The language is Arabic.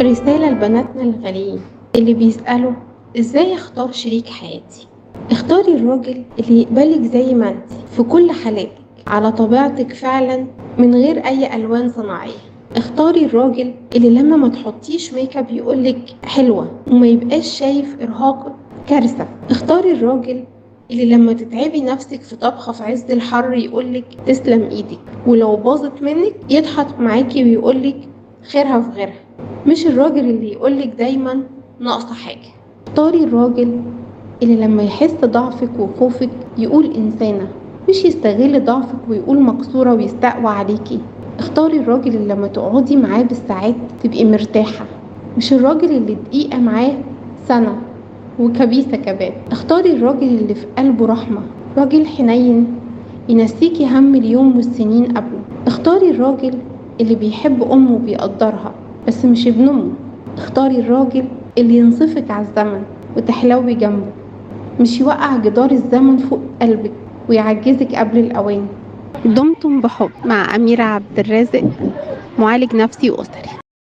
رسالة لبناتنا الغاليين اللي بيسألوا ازاي اختار شريك حياتي. اختاري الراجل اللي يقبلك زي ما انت في كل حالاتك، على طبيعتك فعلا، من غير اي الوان صناعية. اختاري الراجل اللي لما ما تحطيش ميك اب يقولك حلوة وما يبقاش شايف ارهاق كارثة. اختاري الراجل اللي لما تتعبي نفسك في طبخة في عز الحر يقولك تسلم ايدك، ولو باظت منك يضحك معاكي ويقولك خيرها في غيرها. مش الراجل اللي يقولك دايما ناقصة حاجة. اختاري الراجل اللي لما يحس ضعفك وخوفك يقول إنسانة، مش يستغل ضعفك ويقول مكسورة ويستقوى عليكي. اختاري الراجل اللي لما تقعدي معاه بالساعات تبقي مرتاحة، مش الراجل اللي دقيقة معاه سنة وكبيسة كمان. اختاري الراجل اللي في قلبه رحمة، راجل حنين ينسيكي هم اليوم والسنين قبله. اختاري الراجل اللي بيحب أمه وبيقدرها بس مش ابن أمه. اختاري الراجل اللي ينصفك على الزمن وتحلوي جنبه، مش يوقع جدار الزمن فوق قلبك ويعجزك قبل الأوان. دمتم بحب مع أميرة عبد الرازق، معالج نفسي وأسري.